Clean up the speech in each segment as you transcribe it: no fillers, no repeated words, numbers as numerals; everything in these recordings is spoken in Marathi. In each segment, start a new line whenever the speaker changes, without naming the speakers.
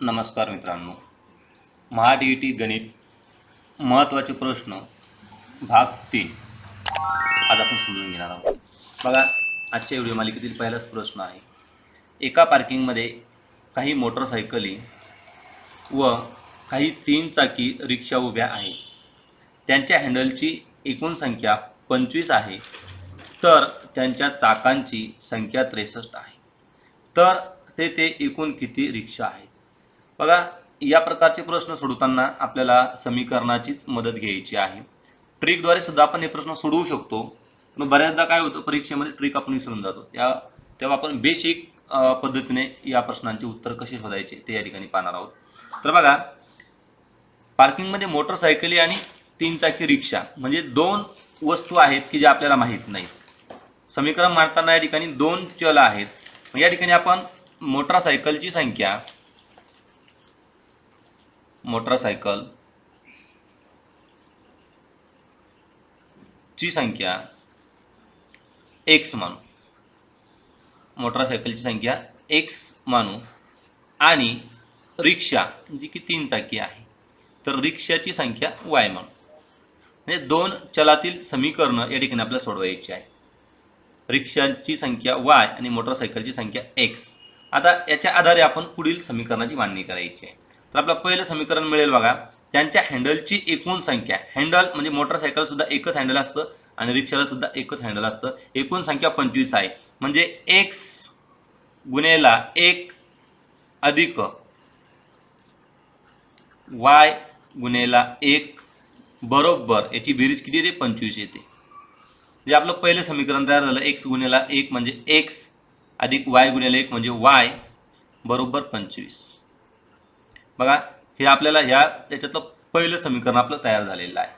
नमस्कार मित्रांनो, महा डी गणित महत्त्वाचे प्रश्न भाग 3 आज आपण समजून घेणार आहोत. बघा, आजच्या व्हिडिओ मालिकेतील पहिलाच प्रश्न आहे. एका पार्किंगमध्ये काही मोटरसायकली व काही 3 चाकी रिक्षा उभ्या आहेत. त्यांच्या हँडलची एकूण संख्या 25 आहे, तर त्यांच्या चाकांची संख्या 63 आहे. तर ते एकूण किती रिक्षा आहेत? बघा, या प्रकारचे प्रश्न सोडवताना आपल्याला समीकरणाचीच मदत घ्यायची आहे. ट्रिकद्वारे सुद्धा आपण हे प्रश्न सोडवू शकतो, पण बऱ्याचदा काय होतं, परीक्षेमध्ये ट्रिक आपण विसरून जातो. तेव्हा आपण बेसिक पद्धतीने या प्रश्नांचे उत्तर कसे शोधायचे ते या ठिकाणी पाहणार आहोत. तर बघा, पार्किंगमध्ये मोटरसायकली आणि 3 चाकी रिक्षा म्हणजे 2 वस्तू आहेत की ज्या आपल्याला माहीत नाहीत. समीकरण मांडताना या ठिकाणी 2 चल आहेत. या ठिकाणी आपण मोटरसायकलची संख्या x मानू, मोटरसायकलची संख्या x मानू आणि रिक्षा जी की 3 चाकी आहे तर रिक्षाची संख्या y मानू. म्हणजे 2 चलातील समीकरण या ठिकाणी आपल्याला सोडवायची आहे. रिक्षाची संख्या y आणि मोटरसायकलची संख्या x. आता याच्या आधारे आपण पुढील समीकरणाची मांडणी करायची आहे. तर आपलं पहिलं समीकरण मिळेल बघा, त्यांच्या हँडलची एकूण संख्या. हँडल म्हणजे मोटरसायकल सुद्धा एकच हँडल असतं आणि रिक्षाला सुद्धा एकच हँडल असतं. एकूण संख्या 25 आहे म्हणजे x गुणेला 1 अधिक y गुणेला 1 बरोबर याची बेरीज किती येते? 25 येते. म्हणजे आपलं पहिलं समीकरण तयार झालं. x गुणेला 1 म्हणजे x अधिक y गुणेला 1 म्हणजे y बरोबर 25. बघा, हे आपल्याला याच्यातलं पहिलं समीकरण आपलं तयार झालेलं आहे.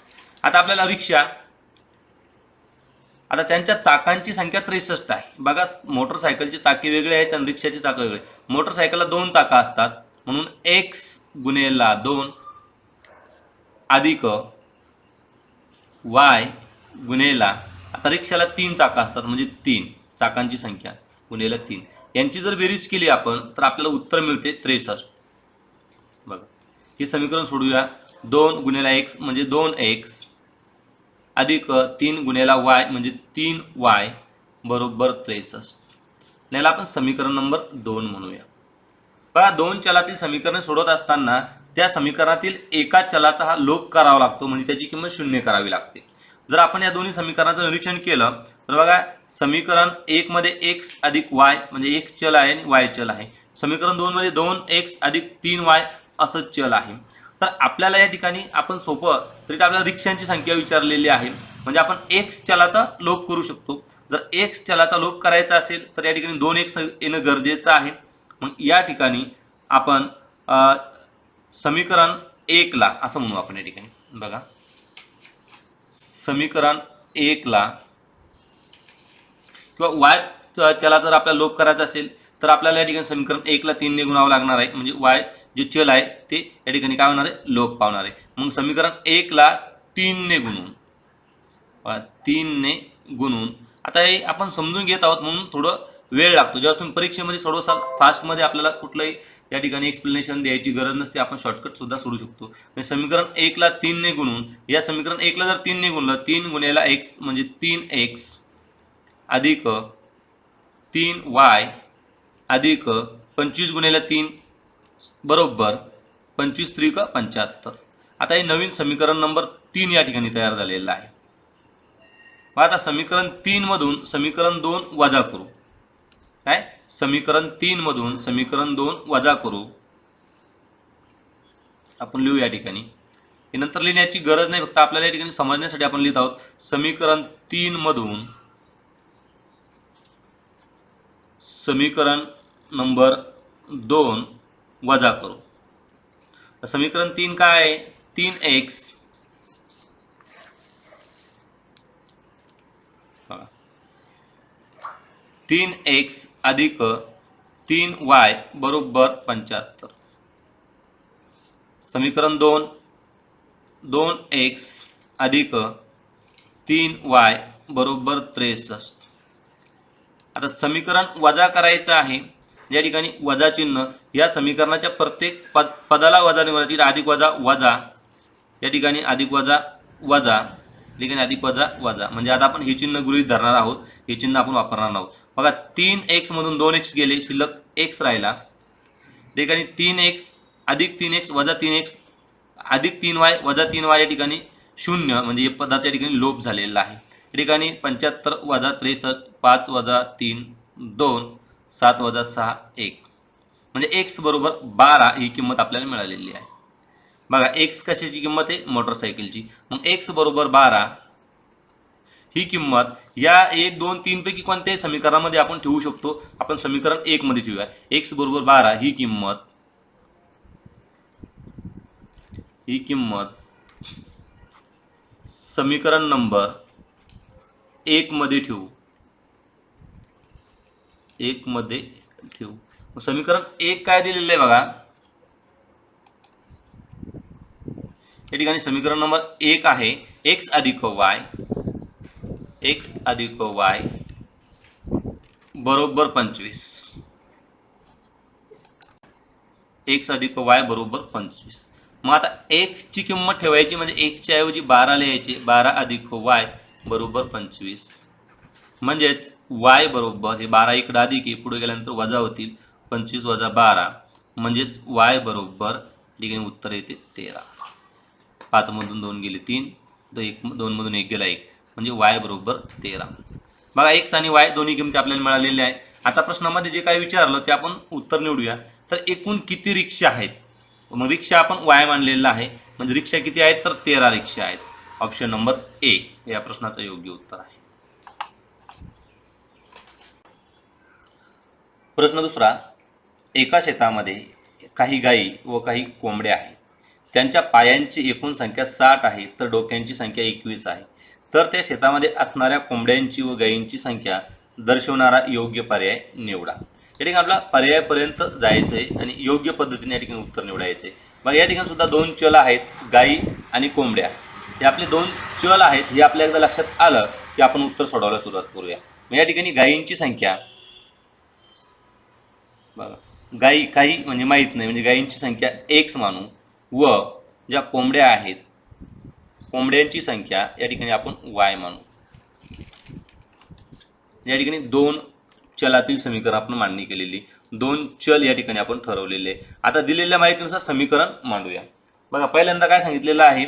आता आपल्याला रिक्षा, आता त्यांच्या चाकांची संख्या 63 आहे. बघा, मोटरसायकलची चाके वेगळे आहेत आणि रिक्षाची चाकं वेगळे. मोटरसायकलला 2 चाकं असतात म्हणून x गुणेला 2 अधिक y गुणेला, आता रिक्षाला 3 चाकं असतात म्हणजे 3 चाकांची संख्या गुणेला 3. यांची जर बेरीज केली आपण तर आपल्याला उत्तर मिळते 63. बघा, हे समीकरण सोडूया. 2 गुणेला x म्हणजे 2x अधिक 3 गुणेला y म्हणजे 3y बरोबर 63. याला आपण समीकरण नंबर 2 म्हणूया. बघा, 2 चलातील समीकरण सोडवत असताना त्या समीकरणातील एका चलाचा हा लोप करावा लागतो, म्हणजे त्याची किंमत 0 करावी लागते. जर आपण या दोन्ही समीकरणाचं निरीक्षण केलं तर बघा, समीकरण 1 मध्ये x अधिक y म्हणजे x चल आहे आणि y चल आहे. समीकरण 2 मध्ये 2x अधिक 3y असं चल आहे. तर आपल्याला या ठिकाणी आपण सोपं तरी आपल्याला रिक्षांची संख्या विचारलेली आहे, म्हणजे आपण x चलाचा लोप करू शकतो. जर x चलाचा लोप करायचा असेल तर या ठिकाणी 2x येणं गरजेचं आहे. मग या ठिकाणी आपण समीकरण 1 ला असं म्हणू आपण. या ठिकाणी बघा, समीकरण 1 ला किंवा y चला जर आपल्याला लोप करायचा असेल तर आपल्याला या ठिकाणी समीकरण 1 ला 3 ने गुणावं लागणार आहे, म्हणजे y जे चल आहे ते या ठिकाणी काय होणार आहे? लोप पावणार आहे. मग समीकरण 1 ला 3 ने गुणून आता हे आपण समजून घेत आहोत म्हणून थोडं वेळ लागतो. जेव्हा तुम्ही परीक्षेमध्ये सोडवसाल फास्टमध्ये आपल्याला कुठलंही या ठिकाणी एक्सप्लेनेशन द्यायची गरज नसते, आपण शॉर्टकट सुद्धा सोडू शकतो. म्हणजे समीकरण 1 ला 3 ने गुणून, या समीकरण 1 ला जर 3 ने गुणलं, 3 गुणेला x म्हणजे 3x अधिक 3y अधिक 25 गुणेला 3 बरोबर 25 त्रिक 75. आता हे नवीन समीकरण नंबर 3 या ठिकाणी तयार झालेलं आहे. आता समीकरण 3 मधून समीकरण 2 वजा करू. काय? समीकरण 3 मधून समीकरण 2 वजा करू. आपण लिहू या ठिकाणी. हे नंतर लिहिण्याची गरज नाही, फक्त आपल्याला या ठिकाणी समजण्यासाठी आपण लिहित आहोत. समीकरण 3 मधून समीकरण नंबर 2 वजा करू. समीकरण 3 काय आहे? 3x 3x अधिक 3y बरोबर 75. समीकरण 2 2x अधिक 3y बरोबर 63. आता समीकरण वजा करायचं आहे या ठिकाणी वजा चिन्ह या समीकरणाच्या प्रत्येक पदाला वजा निवडायची, अधिक वजा वजा, या ठिकाणी अधिक वजा वजा, या ठिकाणी अधिक वजा वजा, म्हणजे आता आपण हे चिन्ह गृहीत धरणार आहोत, हे चिन्ह आपण वापरणार आहोत. बघा 3x मधून 2x गेले, शिल्लक x राहिला. या ठिकाणी 3x अधिक 3x वजा 3x अधिक 3y वजा 3y, या ठिकाणी 0 म्हणजे या पदाच्या या ठिकाणी लोप झालेला आहे. या ठिकाणी 75 वजा 63 5 वजा 3 2 7 वजा 6 1, म्हणजे x बरोबर 12 ही किंमत आपल्याला मिळालेली आहे. बघा x कशाची किंमत आहे, मोटरसायकलची. मग x बरोबर 12 ही किंमत या 1 2 3 पैकी कोणत्याही समीकरणामध्ये आपण ठेवू शकतो. आपण समीकरण 1 मध्ये ठेवूया. x बरोबर 12 ही किंमत समीकरण नंबर 1 मध्ये ठेवू. 1 मध्ये ठेवू. समीकरण 1 काय दिलेलं आहे बघा, या ठिकाणी समीकरण नंबर 1 आहे x अधिक y बरोबर 25. x अधिक y बरोबर 25. मग आता x ची किंमत ठेवायची, म्हणजे x च्या ऐवजी 12 लिहायचे. 12 अधिक y बरोबर 25, म्हणजेच y बरोबर हे 12 इकडे अधिक आहे, पुढे गेल्यानंतर वजा होतील. 25 वजा 12 म्हणजेच y बरोबर ठिकाणी उत्तर येते 13. 5 मधून 2 गेले 3, 2 मधून 1 गेला 1, म्हणजे y बरोबर 13. बघा x आणि y दोन्ही किमती आपल्याला मिळालेल्या आहेत. आता प्रश्नामध्ये जे काही विचारलं ते आपण उत्तर निवडूया. तर एकूण किती रिक्षा आहेत, मग रिक्षा आपण y मानलेला आहे, म्हणजे रिक्षा किती आहेत, तर 13 रिक्षा आहेत. ऑप्शन नंबर ए या प्रश्नाचं योग्य उत्तर आहे. प्रश्न दुसरा, एका शेतामध्ये काही गायी व काही कोंबड्या आहेत. त्यांच्या पायांची एकूण संख्या 60 आहे, तर डोक्यांची संख्या 21 आहे. तर त्या शेतामध्ये असणाऱ्या कोंबड्यांची व गायींची संख्या दर्शवणारा योग्य पर्याय निवडा. या ठिकाणी आपला पर्यायापर्यंत जायचं आहे आणि योग्य पद्धतीने या ठिकाणी उत्तर निवडायचं आहे. मग या ठिकाणी सुद्धा 2 चल आहेत, गायी आणि कोंबड्या. हे आपले 2 चल आहेत. हे आपल्या एकदा लक्षात आलं की आपण उत्तर सोडवायला सुरुवात करूया. मग या ठिकाणी गायींची संख्या बघा, गायी काही म्हणजे माहीत नाही, म्हणजे गायींची संख्या x मानू, व ज्या कोंबड्या आहेत कोंबड्यांची संख्या या ठिकाणी आपण y मानू. या ठिकाणी 2 चलातील समीकरण आपण मांडणी केलेली, 2 चल या ठिकाणी आपण ठरवलेले. आता दिलेल्या माहितीनुसार समीकरण मांडूया. बघा पहिल्यांदा काय सांगितलेलं आहे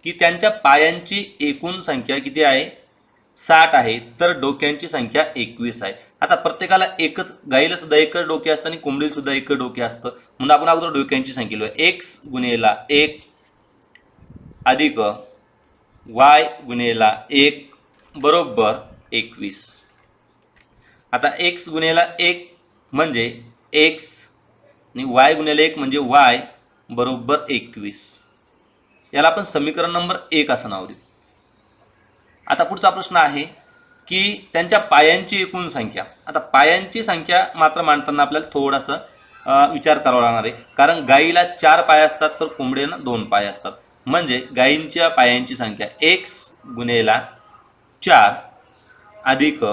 की त्यांच्या पायांची एकूण संख्या किती आहे, 60 आहे, तर डोक्यांची संख्या 21 आहे. आता प्रत्येकाला एकच, गाईला सुद्धा एकच डोके असतं आणि कोंबडीला सुद्धा एकच डोके असतं, म्हणून आपण अगोदर डोक्यांची संख्या लिहूया. x गुणेला 1 अधिक y गुणेला 1 बरोबर 21. आता x गुणेला 1 म्हणजे x आणि y गुणेला 1 म्हणजे y बरोबर 21. याला आपण समीकरण नंबर 1 असं नाव देऊ. आता पुढचा प्रश्न आहे की त्यांच्या पायांची एकूण संख्या. आता पायांची संख्या मात्र मांडताना आपल्याला थोडासा विचार करावा लागणार आहे, कारण गाईला 4 पाय असतात तर कोंबड्यांना 2 पाय असतात. म्हणजे गाईंच्या पायांची संख्या x गुणेला 4 अधिक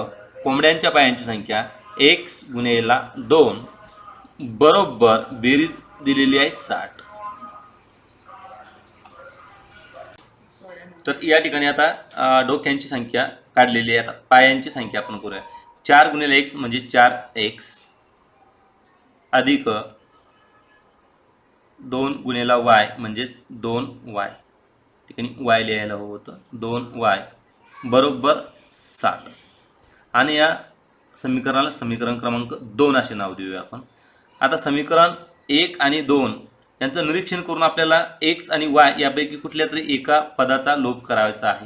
कोंबड्यांच्या पायांची संख्या x गुणेला 2 बरोबर बेरीज दिलेली आहे 60. तर या ठिकाणी आता डोक्यांची संख्या काढलेली आहे. आता पायांची संख्या आपण करूया. 4 गुणिले x म्हणजे 4x अधिक 2 गुणिला y म्हणजे 2y. ठिकाणी y लिहायला हवं होतं, 2y बरोबर 60. आणि या समीकरणाला समीकरण क्रमांक 2 असे नाव देऊया आपण. आता समीकरण 1 आणि 2 यांचं निरीक्षण करून आपल्याला x आणि y यापैकी कुठल्या तरी एका पदाचा लोप करायचा आहे,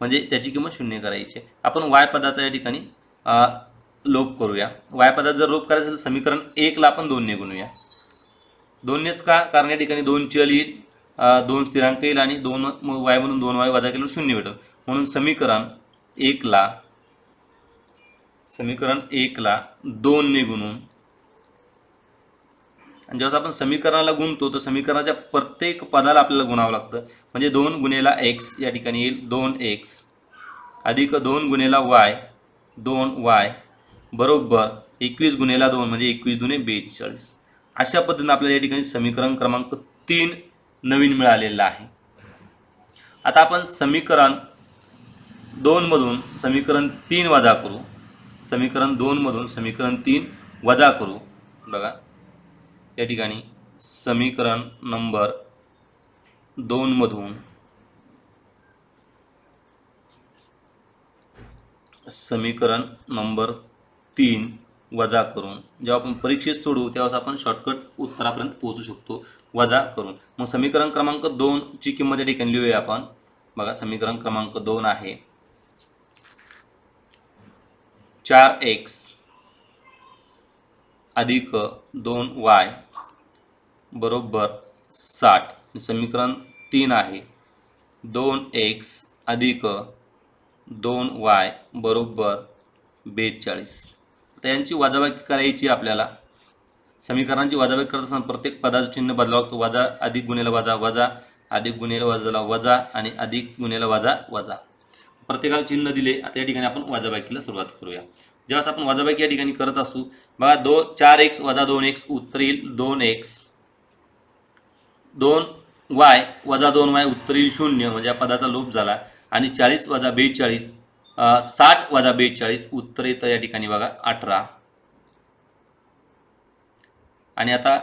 म्हणजे त्याची किंमत 0 करायची. आपण y पदाचा या ठिकाणी लोप करूया. y पदाचा जर लोप करायचा असेल तर समीकरण 1 ला आपण 2 ने गुणूया. 2 नेच का, कारण या ठिकाणी 2 चल येईल, 2 स्थिरांक येईल आणि 2 y मधून 2y वजा केल्यावर 0 भेटेल. म्हणून समीकरण 1 ला 2 ने गुणून, आणि जेव्हा आपण समीकरणाला गुणतो तर समीकरणाच्या प्रत्येक पदाला आपल्याला गुणावं लागतं. म्हणजे 2 गुणेला x या ठिकाणी येईल 2x अधिक 2 गुणेला y 2y बरोबर 21 गुणिले 2 म्हणजे 21 दुने 42. अशा पद्धतीने आपल्याला या ठिकाणी समीकरण क्रमांक 3 नवीन मिळालेलं आहे. आता आपण समीकरण 2 मधून समीकरण 3 वजा करू. समीकरण 2 मधून समीकरण 3 वजा करू. बघा या ठिकाणी समीकरण नंबर 2 मधून समीकरण नंबर 3 वजा करून जेव्हा आपण परीक्षेत सोडवू तेव्हा आपण शॉर्टकट उत्तरापर्यंत पोहोचू शकतो वजा करून. मग समीकरण क्रमांक 2 ची किंमत या ठिकाणी लिहूया आपण. बघा समीकरण क्रमांक 2 आहे 4x अधिक 2y बरोबर 60. समीकरण 3 आहे 2x अधिक 2y बरोबर 42. आता यांची वजाबाकी करायची आपल्याला. समीकरणांची वजाबाकी करत असताना प्रत्येक पदाचं चिन्ह बदलावं लागतं. वजा अधिक गुणिले वजा वजा अधिक गुणिले वजाला वजा आणि अधिक गुणिले वजा वजा. प्रत्येकाला चिन्ह दिले. आता या ठिकाणी आपण वजाबाकीला सुरुवात करूया. जेव्हा आपण वजाबाकी या ठिकाणी करत असू बघा 4x वजा 2x उत्तर येईल 2x. 2y वजा 2y उत्तर येईल 0 म्हणजे या पदाचा लोप झाला. आणि 40 वजा 42 60 वजा 42 उत्तर येतं या ठिकाणी बघा 18. आणि आता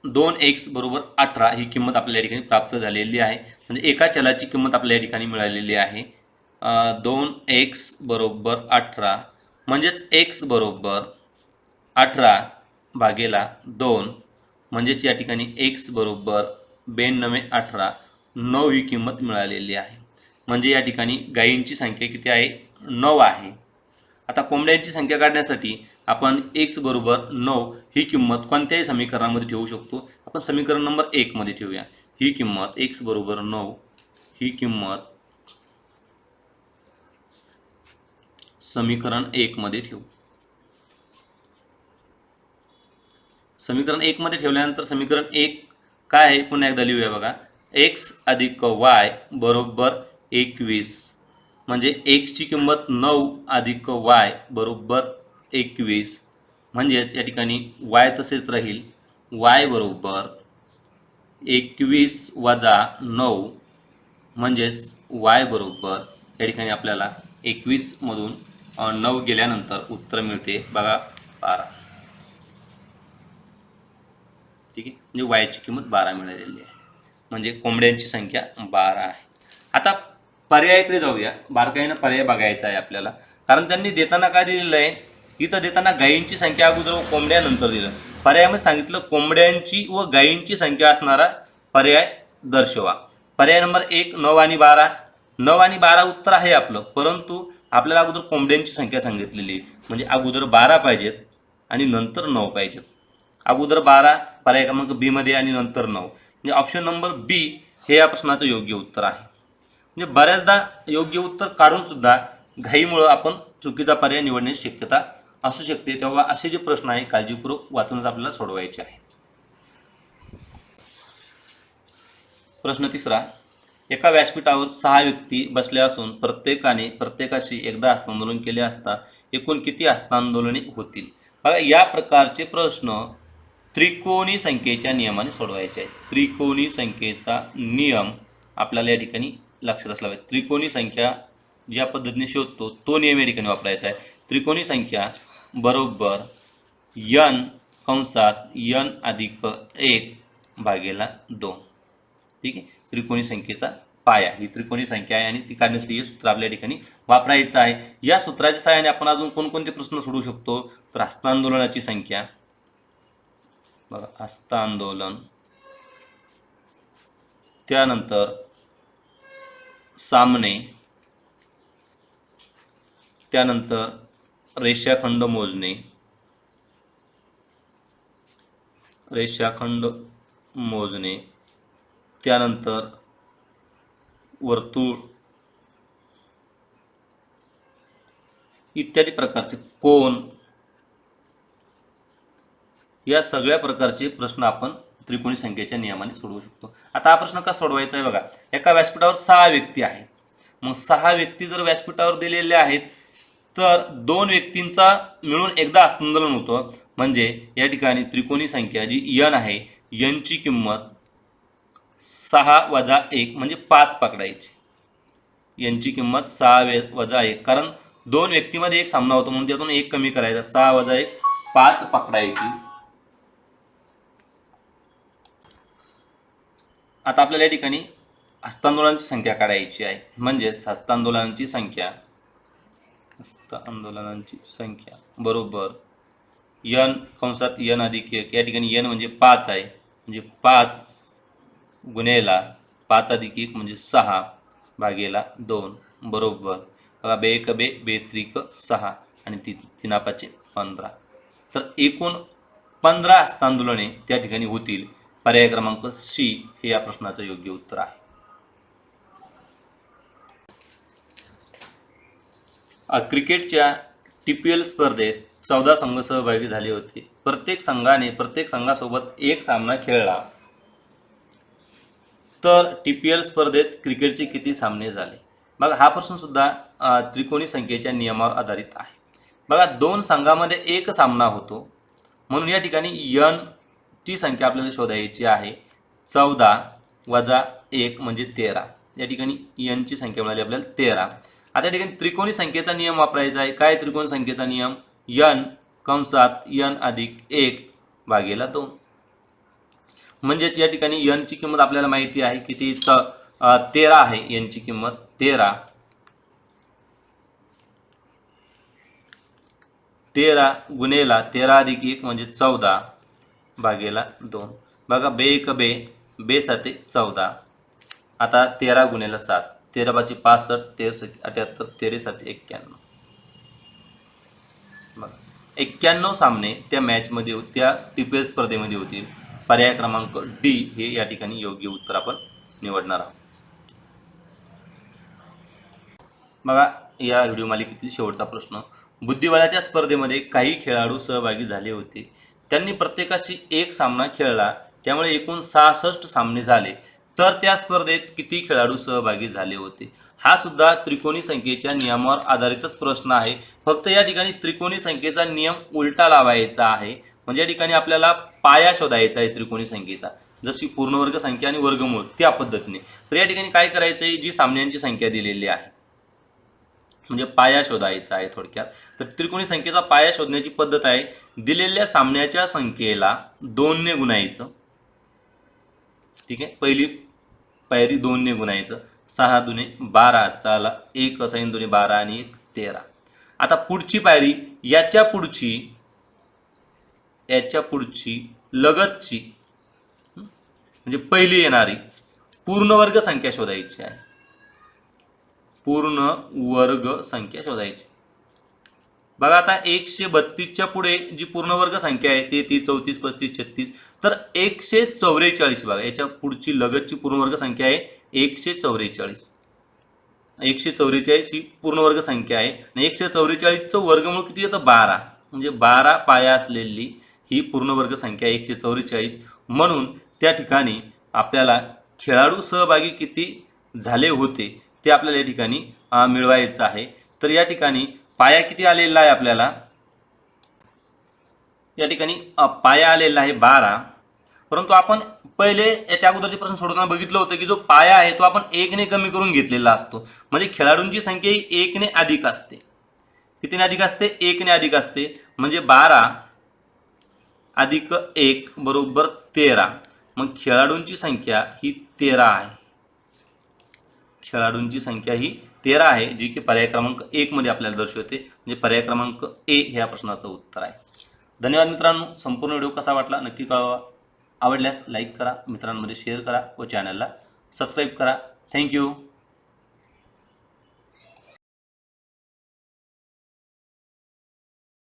2x बरोबर 18 ही किंमत आपल्याला या ठिकाणी प्राप्त झालेली आहे. म्हणजे एका चलाची किंमत आपल्याला या ठिकाणी मिळालेली आहे. 2x बरोबर 18 म्हणजेच x बरोबर 18 भागेला 2 म्हणजेच या ठिकाणी x बरोबर 92 18 9 ही किंमत मिळालेली आहे. म्हणजे या ठिकाणी गायींची संख्या किती आहे 9 आहे. आता कोंबड्यांची संख्या काढण्यासाठी आपण x बरोबर 9 ही किंमत कोणत्याही समीकरणामध्ये ठेवू शकतो. आपण समीकरण नंबर 1 मध्ये ठेवूया. ही किंमत x बरोबर 9 ही किंमत समीकरण 1 मध्ये ठेवू. समीकरण 1 मध्ये ठेवल्यानंतर समीकरण 1 काय आहे पुन्हा एकदा लिहूया बघा. x अधिक y बरोबर 21 म्हणजे x ची किंमत 9 अधिक y बरोबर 21 म्हणजेच या ठिकाणी y तसेच राहील. y बरोबर 21 वजा 9 म्हणजेच y बरोबर या ठिकाणी आपल्याला 21 मधून 9 गेल्यानंतर उत्तर मिळते बघा 12. ठीक आहे म्हणजे वायची किंमत 12 मिळालेली आहे. म्हणजे कोंबड्यांची संख्या 12 आहे. आता पर्यायाकडे जाऊया. बारकाईनं पर्याय बघायचा आहे आपल्याला. कारण त्यांनी देताना काय दिलेलं आहे इथं देताना गायींची संख्या अगोदर व कोंबड्यानंतर दिलं. पर्यायामध्ये सांगितलं कोंबड्यांची व गायींची संख्या असणारा पर्याय दर्शवा. पर्याय नंबर 1 9 आणि 12. 9 आणि 12 उत्तर आहे आपलं. परंतु आपल्याला अगोदर कोंबड्यांची संख्या सांगितलेली म्हणजे अगोदर 12 पाहिजेत आणि नंतर 9 पाहिजेत. अगोदर 12 पर्याय क्रमांक बी मध्ये आणि नंतर 9 म्हणजे ऑप्शन नंबर बी हे या प्रश्नाचं योग्य उत्तर आहे. म्हणजे बऱ्याचदा योग्य उत्तर काढून सुद्धा घाईमुळं आपण चुकीचा पर्याय निवडण्याची शक्यता असू शकते. तेव्हा असे जे प्रश्न आहे काळजीपूर्वक वाचूनच आपल्याला सोडवायचे आहे. प्रश्न 3. एका व्यासपीठावर 6 व्यक्ती बसल्या असून प्रत्येकाने प्रत्येकाशी एकदा हस्तांदोलन केले असता एकूण किती हस्तांदोलने होतील. बघा या प्रकारचे प्रश्न त्रिकोणी संख्येच्या नियमाने सोडवायचे आहेत. त्रिकोणी संख्येचा नियम आपल्याला या ठिकाणी लक्षात असला पाहिजे. त्रिकोणी संख्या ज्या पद्धतीने शोधतो तो नियम या ठिकाणी वापरायचा आहे. त्रिकोणी संख्या बरोबर n कंसात n अधिक 1 भागेला 2. ठीक आहे त्रिकोणी संख्येचा पाया ही त्रिकोणी संख्या आहे आणि ती काढण्यासाठी हे सूत्र आपल्या ठिकाणी वापरायचं आहे. या सूत्राच्या सहाय्याने आपण अजून कोणकोणते प्रश्न सोडवू शकतो तर हस्तांदोलनाची संख्या बघा हस्तांदोलन त्यानंतर सामने त्यानंतर रेषाखंड मोजणे त्यानंतर वर्तुळ इत्यादी प्रकारचे कोन या सगळ्या प्रकारचे प्रश्न आपण त्रिकोणी संख्येच्या नियमाने सोडवू शकतो. आता हा प्रश्न कसा सोडवायचा आहे बघा. एका व्यासपीठावर 6 व्यक्ती आहेत. मग 6 व्यक्ती जर व्यासपीठावर दिलेल्या आहेत तर दोन व्यक्तींचा मिळून एकदा हस्तांदोलन होतं. म्हणजे या ठिकाणी त्रिकोणी संख्या जी यन आहे, यनची किंमत 6 वजा 1 म्हणजे 5 पकडायची. यांची किंमत 6 वजा 1, कारण दोन व्यक्तीमध्ये एक सामना होतो म्हणून त्यातून एक कमी करायचा. 6 वजा 1 5 पकडायची. आता आपल्याला या ठिकाणी हस्तांदोलनाची संख्या काढायची आहे. म्हणजेच हस्तांदोलनाची संख्या बरोबर यन कंसात यन अधिक 1. या ठिकाणी यन म्हणजे 5 आहे, म्हणजे 5 गुणेला 5 अधिक 1 म्हणजे 6 भागेला 2 बरोबर बघा, बे एक बे बे त्रिक 6 आणि तीन 5 15. तर एकूण 15 हस्तांदोलने त्या ठिकाणी होतील. पर्याय क्रमांक सी हे या प्रश्नाचं योग्य उत्तर आहे. क्रिकेटच्या TPL स्पर्धेत 14 संघ सहभागी झाले होते. प्रत्येक संघासोबत एक सामना खेळला. तर TPL स्पर्धेत क्रिकेटचे किती सामने झाले? बघा, हा प्रश्न सुद्धा त्रिकोणी संख्येच्या नियमावर आधारित आहे. बघा, दोन संघामध्ये एक सामना होतो म्हणून या ठिकाणी यन ची संख्या आपल्याला शोधायची आहे. 14 वजा 1 म्हणजे 13. या ठिकाणी यन ची संख्या मिळाली आपल्याला 13. आता या ठिकाणी त्रिकोणी संख्येचा नियम वापरायचा आहे. काय त्रिकोणी संख्येचा नियम? यन कंसात यन अधिक 1 भागेला 2. म्हणजेच या ठिकाणी यन ची किंमत आपल्याला माहिती आहे किती? 13 आहे. यन ची किंमत 13 गुणेला 13 अधिक 1 म्हणजे 14 भागेला 2. बघा, बे एक बे बे 7 14. आता 13 गुणेला 7, 13 5 65, 13 78, 13 7 91. बघा, 91 सामने त्या मॅचमध्ये त्या TPL स्पर्धेमध्ये होतील. पर्याय क्रमांक डी हे या ठिकाणी योग्य उत्तर आपण निवडणार आहोत. बघा, या व्हिडिओ मालिकेतील शेवटचा प्रश्न. बुद्धिबळाच्या स्पर्धेमध्ये काही खेळाडू सहभागी झाले होते. त्यांनी प्रत्येकाशी एक सामना खेळला, त्यामुळे एकूण 66 सामने झाले. तर त्या स्पर्धेत किती खेळाडू सहभागी झाले होते? हा सुद्धा त्रिकोणी संख्येच्या नियमावर आधारितच प्रश्न आहे. फक्त या ठिकाणी त्रिकोणी संख्येचा नियम उलटा लावायचा आहे. म्हणजे या ठिकाणी आपल्याला पाया शोधायचा आहे त्रिकोणी संख्येचा, जशी पूर्णवर्ग संख्या आणि वर्गमूळ त्या पद्धतीने. तर या ठिकाणी काय करायचं आहे? जी सामन्यांची संख्या दिलेली आहे म्हणजे पाया शोधायचा आहे थोडक्यात. तर त्रिकोणी संख्येचा पाया शोधण्याची पद्धत आहे, दिलेल्या सामन्याच्या संख्येला 2 ने गुणायचं. ठीक आहे, पहिली पायरी 2 ने गुणायचं. 6 दुने 12, चला 1 6 दुने 12 आणि 1 13. आता पुढची पायरी याच्या पुढची लगतची म्हणजे पहिली येणारी पूर्ण वर्ग संख्या शोधायची आहे. पूर्ण वर्ग संख्या शोधायची. बघा, आता 132च्या पुढे जी पूर्ण वर्ग संख्या आहे ते 30 34 35 36. तर 144. बघा, याच्या पुढची लगतची पूर्ण वर्ग संख्या आहे 144. 144 ही पूर्ण वर्ग संख्या आहे आणि 144चं वर्गमूळ किती येतं? 12. म्हणजे 12 पाया असलेली ही पूर्ण वर्ग संख्या 144. म्हणून त्या ठिकाणी आपल्याला खेळाडू सहभागी किती झाले होते ते आपल्याला या ठिकाणी मिळवायचं आहे. तर या ठिकाणी पाया किती आलेला आहे आपल्याला? या ठिकाणी पाया आलेला आहे 12. परंतु आपण पहिले याच्या अगोदरचे प्रश्न सोडवताना बघितलं होतं की जो पाया आहे तो आपण 1 ने कमी करून घेतलेला असतो. म्हणजे खेळाडूंची संख्या ही 1 ने अधिक असते. कितीने अधिक असते? 1 ने अधिक असते. म्हणजे 12 अधिक 1 बरोबर 13. मग खेळाडूंची संख्या ही 13 आहे. खेळाडूंची संख्या ही 13 आहे, जी की पर्याय क्रमांक 1 मध्ये आपल्याला दर्शवते. म्हणजे पर्याय क्रमांक ए हे या प्रश्नाचं उत्तर आहे. धन्यवाद मित्रांनो. संपूर्ण व्हिडिओ कसा वाटला नक्की कळवा. आवडल्यास लाईक करा, मित्रांमध्ये शेअर करा व चॅनलला सबस्क्राईब करा. थँक्यू.